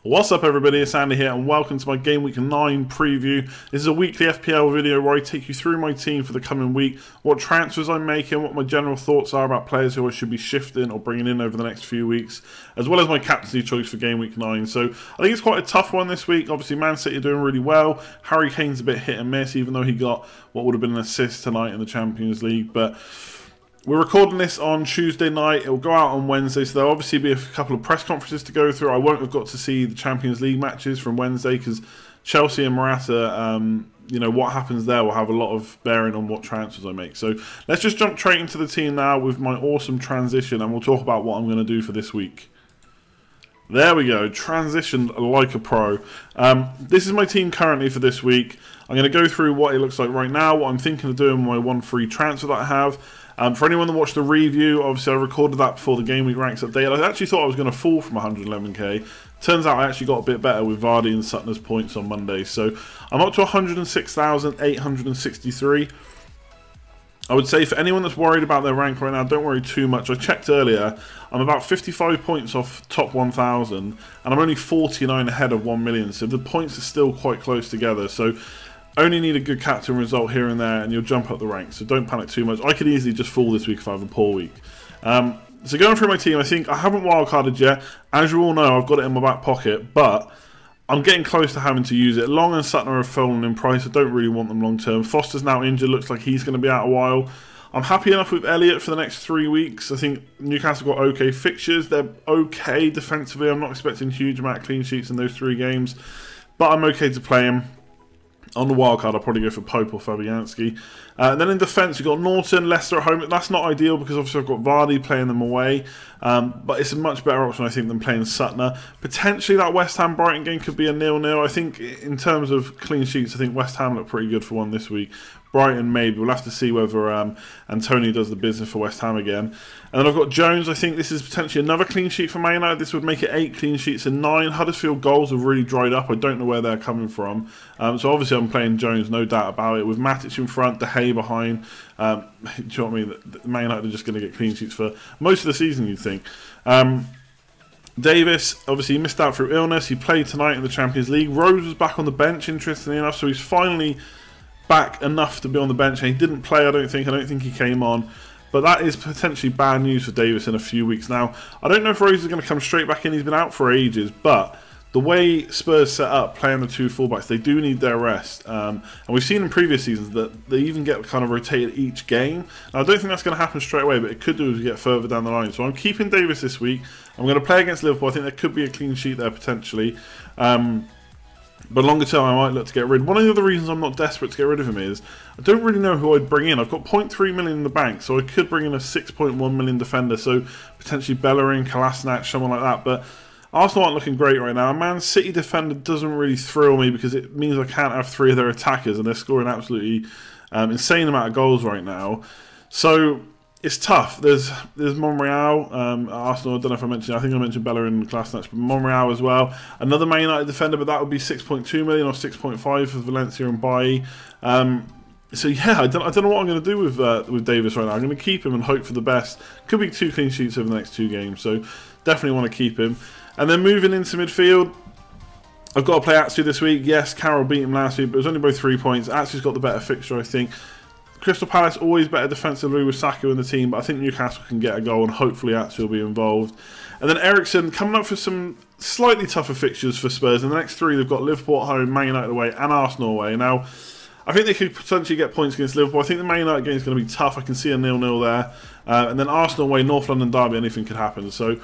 What's up everybody, it's Andy here and welcome to my Game Week 9 preview. This is a weekly FPL video where I take you through my team for the coming week, what transfers I'm making, what my general thoughts are about players who I should be shifting or bringing in over the next few weeks, as well as my captaincy choice for Game Week 9. So I think it's quite a tough one this week. Obviously Man City are doing really well. Harry Kane's a bit hit and miss, even though he got what would have been an assist tonight in the Champions League. But we're recording this on Tuesday night. It will go out on Wednesday, so there'll obviously be a couple of press conferences to go through. I won't have got to see the Champions League matches from Wednesday because Chelsea and Morata, what happens there will have a lot of bearing on what transfers I make. So let's just jump straight into the team now with my awesome transition, and we'll talk about what I'm going to do for this week. There we go, transitioned like a pro. This is my team currently for this week. I'm going to go through what it looks like right now, what I'm thinking of doing with my one free transfer that I have. For anyone that watched the review, obviously I recorded that before the Game Week ranks update. I actually thought I was going to fall from 111k. Turns out I actually got a bit better with Vardy and Sutton's points on Monday. So I'm up to 106,863. I would say for anyone that's worried about their rank right now, don't worry too much. I checked earlier, I'm about 55 points off top 1,000, and I'm only 49 ahead of 1 million. So the points are still quite close together. So only need a good captain result here and there and you'll jump up the ranks, so don't panic too much. I could easily just fall this week if I have a poor week. So going through my team, I think I haven't wildcarded yet. As you all know, I've got it in my back pocket, but I'm getting close to having to use it. Long and Sutton have fallen in price. I don't really want them long term. Foster's now injured, looks like he's going to be out a while. I'm happy enough with Elliott for the next 3 weeks. I think Newcastle got okay fixtures. They're okay defensively. I'm not expecting a huge amount of clean sheets in those 3 games, but I'm okay to play him. On the wildcard, I'll probably go for Pope or Fabianski. And then in defence, you've got Norton, Leicester at home. That's not ideal because obviously I've got Vardy playing them away. But it's a much better option, I think, than playing Sutton. Potentially that West Ham-Brighton game could be a 0-0. I think in terms of clean sheets, I think West Ham look pretty good for one this week. Brighton maybe. We'll have to see whether Antonio does the business for West Ham again. And then I've got Jones. I think this is potentially another clean sheet for Man United. This would make it 8 clean sheets and 9. Huddersfield goals have really dried up. I don't know where they're coming from. So obviously I'm playing Jones, no doubt about it. With Matic in front, De Gea behind. Do you know what I mean? Man United are just going to get clean sheets for most of the season, you'd think. Davis, obviously he missed out through illness. He played tonight in the Champions League. Rose was back on the bench, interestingly enough. So he's finally back enough to be on the bench, and he didn't play. I don't think he came on, but that is potentially bad news for Davis in a few weeks. Now I don't know if Rose is going to come straight back in. He's been out for ages, but the way Spurs set up playing the 2 fullbacks, they do need their rest, and we've seen in previous seasons that they even get kind of rotated each game. Now, I don't think that's going to happen straight away, but it could do as we get further down the line. So I'm keeping Davis this week. I'm going to play against Liverpool. I think there could be a clean sheet there potentially. But longer term, I might look to get rid. One of the other reasons I'm not desperate to get rid of him is I don't really know who I'd bring in. I've got 0.3 million in the bank, so I could bring in a 6.1 million defender. So potentially Bellerin, Kolasinac, someone like that. But Arsenal aren't looking great right now. A Man City defender doesn't really thrill me because it means I can't have 3 of their attackers, and they're scoring absolutely insane amount of goals right now. So it's tough. There's Monreal, Arsenal. I don't know if I mentioned. I think I mentioned Bellerin and Kolasinac, but Monreal as well. Another Man United defender, but that would be 6.2 million or 6.5 for Valencia and Bailly. So yeah, I don't know what I'm going to do with Davis right now. I'm going to keep him and hope for the best. Could be 2 clean sheets over the next 2 games, so definitely want to keep him. And then moving into midfield, I've got to play Atsu this week. Yes, Carroll beat him last week, but it was only by 3 points. Atsu's got the better fixture, I think. Crystal Palace always better defensively with Saka in the team, but I think Newcastle can get a goal and hopefully Atsu will be involved. And then Eriksen coming up for some slightly tougher fixtures for Spurs. In the next 3, they've got Liverpool at home, Man United away, and Arsenal away. Now, I think they could potentially get points against Liverpool. I think the Man United game is going to be tough. I can see a 0-0 there. And then Arsenal away, North London derby, anything could happen. So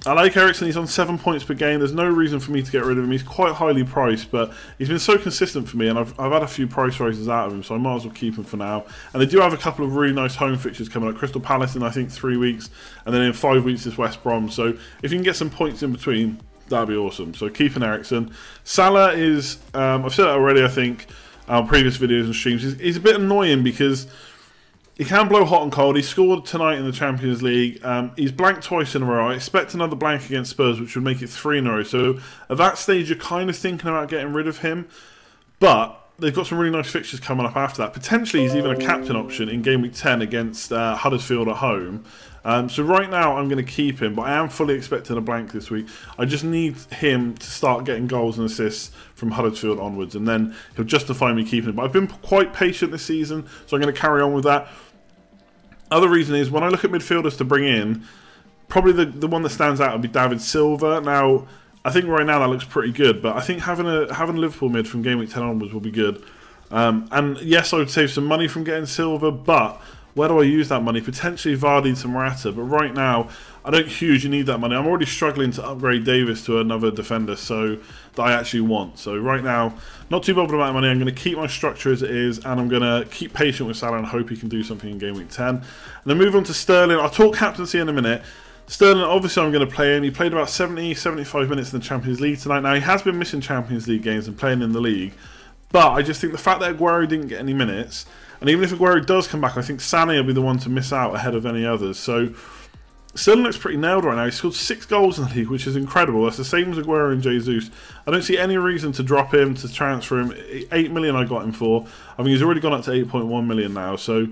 I like Eriksen. He's on 7 points per game. There's no reason for me to get rid of him. He's quite highly priced, but he's been so consistent for me, and I've had a few price rises out of him, so I might as well keep him for now. And they do have a couple of really nice home fixtures coming up. Crystal Palace in, I think, 3 weeks, and then in 5 weeks is West Brom. So if you can get some points in between, that'd be awesome. So keeping Eriksen. Salah is, I've said it already, I think, previous videos and streams. He's a bit annoying because he can blow hot and cold. He scored tonight in the Champions League. He's blanked twice in a row. I expect another blank against Spurs, which would make it 3 in a row. So at that stage, you're kind of thinking about getting rid of him. But they've got some really nice fixtures coming up after that. Potentially, he's even a captain option in Game Week 10 against Huddersfield at home. So right now I'm going to keep him, but I am fully expecting a blank this week. I just need him to start getting goals and assists from Huddersfield onwards, and then he'll justify me keeping him. But I've been quite patient this season, so I'm going to carry on with that. Other reason is, when I look at midfielders to bring in, probably the one that stands out would be David Silva. Now, I think right now that looks pretty good, but I think having a Liverpool mid from Game Week 10 onwards will be good. And yes, I would save some money from getting Silva, but where do I use that money? Potentially Vardy to Morata, but right now I don't hugely need that money. I'm already struggling to upgrade Davis to another defender that I actually want. So right now, not too bothered about money. I'm going to keep my structure as it is, and I'm going to keep patient with Salah and hope he can do something in Game Week 10. And then move on to Sterling. I'll talk captaincy in a minute. Sterling, obviously I'm going to play him. He played about 70-75 minutes in the Champions League tonight. Now, he has been missing Champions League games and playing in the league, but I just think the fact that Aguero didn't get any minutes, and even if Aguero does come back, I think Sané will be the one to miss out ahead of any others. So Sterling looks pretty nailed right now. He scored 6 goals in the league, which is incredible. That's the same as Aguero and Jesus. I don't see any reason to drop him, to transfer him. 8 million I got him for. I mean, he's already gone up to 8.1 million now. So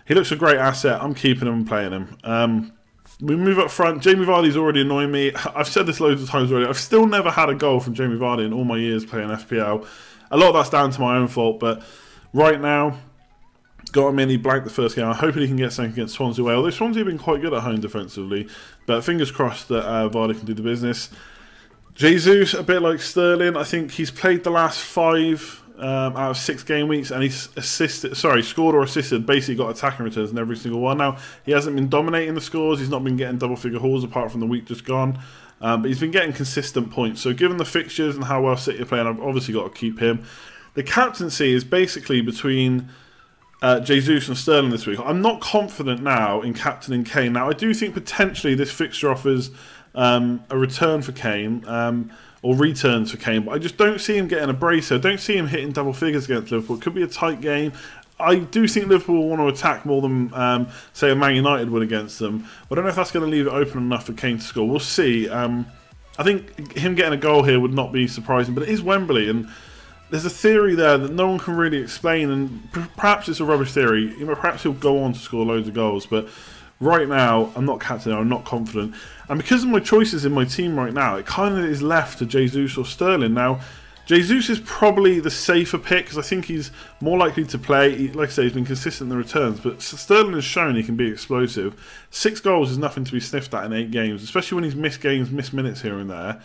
he looks a great asset. I'm keeping him and playing him. We move up front. Jamie Vardy's already annoying me. I've said this loads of times already. I've still never had a goal from Jamie Vardy in all my years playing FPL. A lot of that's down to my own fault, but right now, got him in. He blanked the first game. I'm hoping he can get something against Swansea away. Although Swansea have been quite good at home defensively, but fingers crossed that Vardy can do the business. Jesus, a bit like Sterling. I think he's played the last 5 out of 6 game weeks, and he's scored or assisted. Basically, got attacking returns in every single one. Now, he hasn't been dominating the scores. He's not been getting double-figure hauls apart from the week just gone. But he's been getting consistent points. So given the fixtures and how well City are playing, I've obviously got to keep him. The captaincy is basically between Jesus and Sterling this week. I'm not confident now in captaining Kane. Now, I do think potentially this fixture offers a return for Kane, or returns for Kane, but I just don't see him getting a bracer. I don't see him hitting double figures against Liverpool. It could be a tight game. I do think Liverpool will want to attack more than, say, a Man United would against them. But I don't know if that's going to leave it open enough for Kane to score. We'll see. I think him getting a goal here would not be surprising, but it is Wembley, and there's a theory there that no one can really explain, and perhaps it's a rubbish theory. Perhaps he'll go on to score loads of goals, but right now, I'm not captain, I'm not confident. And because of my choices in my team right now, it kind of is left to Jesus or Sterling. Now, Jesus is probably the safer pick because I think he's more likely to play. Like I say, he's been consistent in the returns, but Sterling has shown he can be explosive. 6 goals is nothing to be sniffed at in 8 games, especially when he's missed games, missed minutes here and there.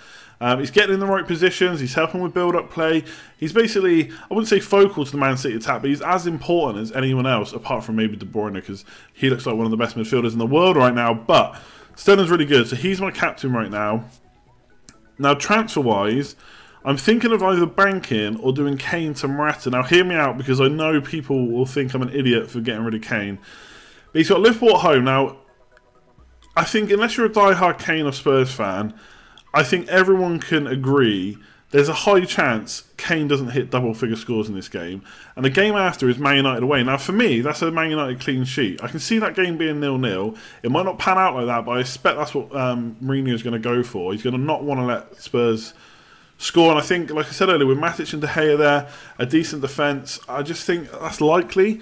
He's getting in the right positions, he's helping with build-up play. He's basically, I wouldn't say focal to the Man City attack, but he's as important as anyone else, apart from maybe De Bruyne, because he looks like one of the best midfielders in the world right now. But Sterling's really good, so he's my captain right now. Now, transfer-wise, I'm thinking of either banking or doing Kane to Morata. Now, hear me out, because I know people will think I'm an idiot for getting rid of Kane. But he's got Liverpool at home. Now, I think unless you're a die-hard Kane or Spurs fan, I think everyone can agree there's a high chance Kane doesn't hit double-figure scores in this game. And the game after is Man United away. Now, for me, that's a Man United clean sheet. I can see that game being 0-0. It might not pan out like that, but I expect that's what Mourinho's going to go for. He's going to not want to let Spurs score. And I think, like I said earlier, with Matic and De Gea there, a decent defence, I just think that's likely.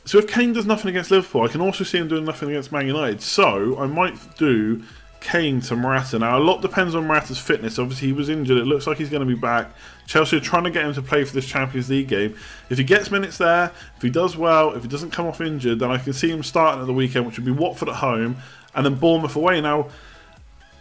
So if Kane does nothing against Liverpool, I can also see him doing nothing against Man United. So I might do Kane to Morata. Now, a lot depends on Morata's fitness. Obviously, he was injured. It looks like he's going to be back. Chelsea are trying to get him to play for this Champions League game. If he gets minutes there, if he does well, if he doesn't come off injured, then I can see him starting at the weekend, which would be Watford at home, and then Bournemouth away. Now,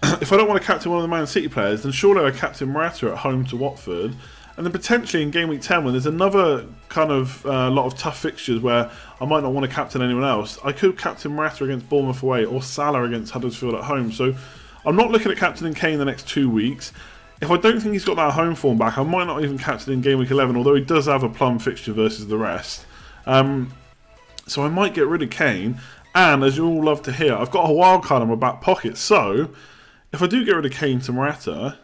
if I don't want to captain one of the Man City players, then surely I captain Morata at home to Watford. And then potentially in Game Week 10, when there's another kind of lot of tough fixtures where I might not want to captain anyone else, I could captain Morata against Bournemouth away or Salah against Huddersfield at home. So I'm not looking at captaining Kane the next 2 weeks. If I don't think he's got that home form back, I might not even captain in Game Week 11, although he does have a plum fixture versus the rest. So I might get rid of Kane. And as you all love to hear, I've got a wild card in my back pocket. So if I do get rid of Kane to Morata,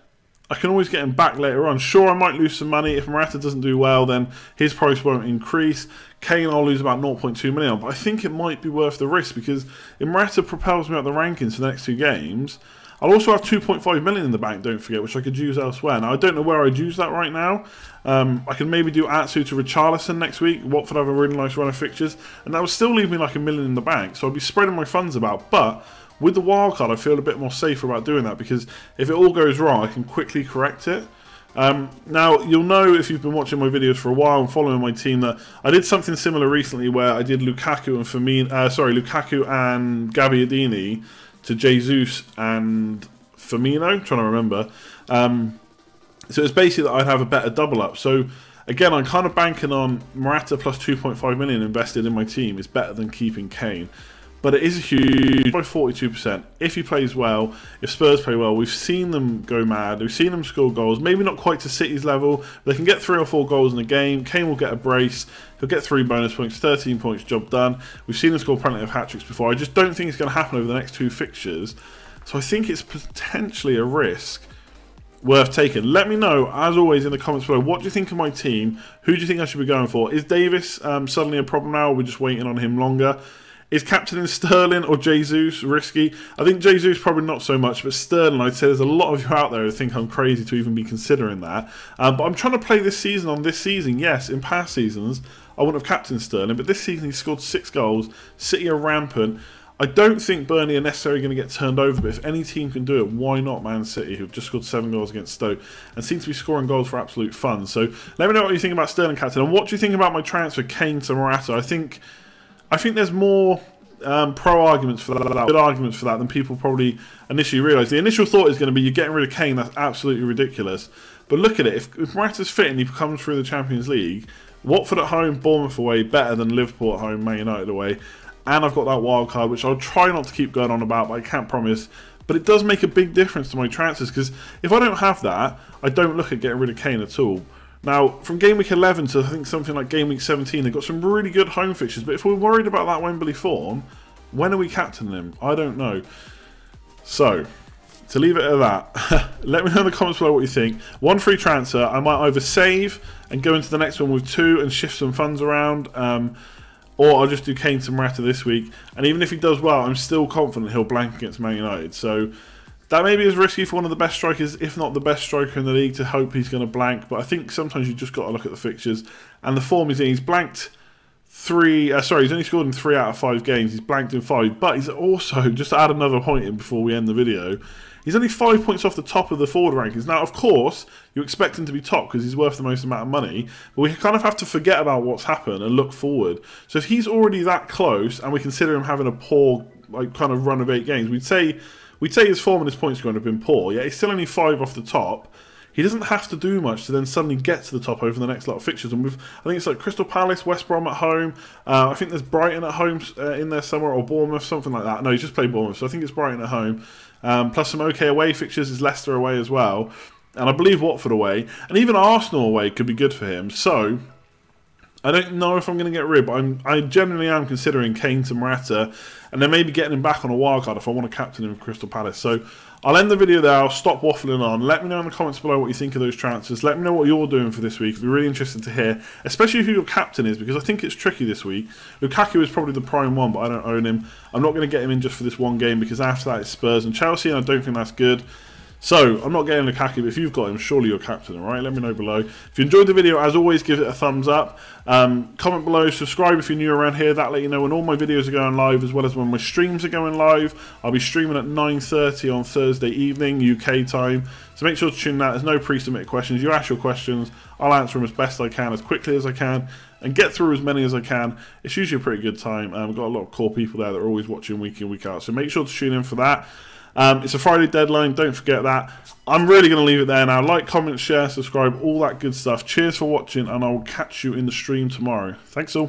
I can always get him back later on. Sure, I might lose some money. If Morata doesn't do well, then his price won't increase. Kane, I'll lose about 0.2 million. But I think it might be worth the risk, because if Morata propels me up the rankings for the next 2 games, I'll also have 2.5 million in the bank, don't forget, which I could use elsewhere. Now, I don't know where I'd use that right now. I can maybe do Atsu to Richarlison next week. Watford have a really nice run of fixtures, and that would still leave me like $1 million in the bank, so I'd be spreading my funds about. But with the wildcard, I feel a bit more safer about doing that, because if it all goes wrong, I can quickly correct it. Now, you'll know if you've been watching my videos for a while and following my team that I did something similar recently where I did Lukaku and Gabbiadini to Jesus and Firmino, I'm trying to remember. So it's basically that I'd have a better double up. So again, I'm kind of banking on Morata plus 2.5 million invested in my team is better than keeping Kane. But it is huge by 42%. If he plays well, if Spurs play well, we've seen them go mad. We've seen them score goals. Maybe not quite to City's level, but they can get 3 or 4 goals in a game. Kane will get a brace. He'll get 3 bonus points, 13 points, job done. We've seen him score plenty of hat-tricks before. I just don't think it's going to happen over the next 2 fixtures. So I think it's potentially a risk worth taking. Let me know, as always, in the comments below, what do you think of my team? Who do you think I should be going for? Is Davis suddenly a problem now, or are we just waiting on him longer? Is captaining Sterling or Jesus risky? I think Jesus probably not so much, but Sterling, I'd say there's a lot of you out there who think I'm crazy to even be considering that. But I'm trying to play this season on this season. Yes, in past seasons, I wouldn't have captained Sterling, but this season he scored 6 goals. City are rampant. I don't think Burnley are necessarily going to get turned over, but if any team can do it, why not Man City, who've just scored 7 goals against Stoke and seem to be scoring goals for absolute fun. So let me know what you think about Sterling captain, and what do you think about my transfer Kane to Morata? I think there's more pro arguments for that, good arguments for that than people probably initially realise. The initial thought is going to be you're getting rid of Kane, that's absolutely ridiculous. But look at it, if Morata's fit and he comes through the Champions League, Watford at home, Bournemouth away, better than Liverpool at home, Man United away, and I've got that wild card, which I'll try not to keep going on about, but I can't promise. But it does make a big difference to my transfers, because if I don't have that, I don't look at getting rid of Kane at all. Now, from Game Week 11 to I think something like Game Week 17, they've got some really good home fixtures. But if we're worried about that Wembley form, when are we captaining him? I don't know. So, to leave it at that, let me know in the comments below what you think. 1 free transfer, I might either save and go into the next one with 2 and shift some funds around, or I'll just do Kane to Morata this week. And even if he does well, I'm still confident he'll blank against Man United. So that maybe is risky for one of the best strikers, if not the best striker in the league, to hope he's going to blank. But I think sometimes you just got to look at the fixtures. And the form he's in, he's blanked 3, he's only scored in 3 out of 5 games. He's blanked in 5. But he's also, just to add another point in before we end the video, he's only 5 points off the top of the forward rankings. Now, of course, you expect him to be top because he's worth the most amount of money. But we kind of have to forget about what's happened and look forward. So if he's already that close and we consider him having a poor kind of run of 8 games, we'd say his form and his point scoring have been poor. Yeah, he's still only 5 off the top. He doesn't have to do much to then suddenly get to the top over the next lot of fixtures. And I think it's like Crystal Palace, West Brom at home. I think there's Brighton at home in there somewhere, or Bournemouth, something like that. No, he's just played Bournemouth, so I think it's Brighton at home. Plus some okay away fixtures is Leicester away as well. And I believe Watford away. And even Arsenal away could be good for him. So I don't know if I'm going to get rid, but I generally am considering Kane to Morata, and then maybe getting him back on a wildcard if I want to captain him with Crystal Palace. So I'll end the video there. I'll stop waffling on. Let me know in the comments below what you think of those transfers. Let me know what you're doing for this week. I'd be really interested to hear, especially who your captain is, because I think it's tricky this week. Lukaku is probably the prime one, but I don't own him. I'm not going to get him in just for this one game, because after that it's Spurs and Chelsea, and I don't think that's good. So, I'm not getting Lukaku, but if you've got him, surely you're captain, alright? Let me know below. If you enjoyed the video, as always, give it a thumbs up. Comment below, subscribe if you're new around here. That'll let you know when all my videos are going live, as well as when my streams are going live. I'll be streaming at 9:30 on Thursday evening, UK time. So make sure to tune in. There's no pre-submitted questions. You ask your questions, I'll answer them as best I can, as quickly as I can, and get through as many as I can. It's usually a pretty good time. We've got a lot of core people there that are always watching week in, week out. So make sure to tune in for that. It's a Friday deadline, don't forget that. I'm really going to leave it there now. Like, comment, share, subscribe, all that good stuff. Cheers for watching, and I will catch you in the stream tomorrow. Thanks all.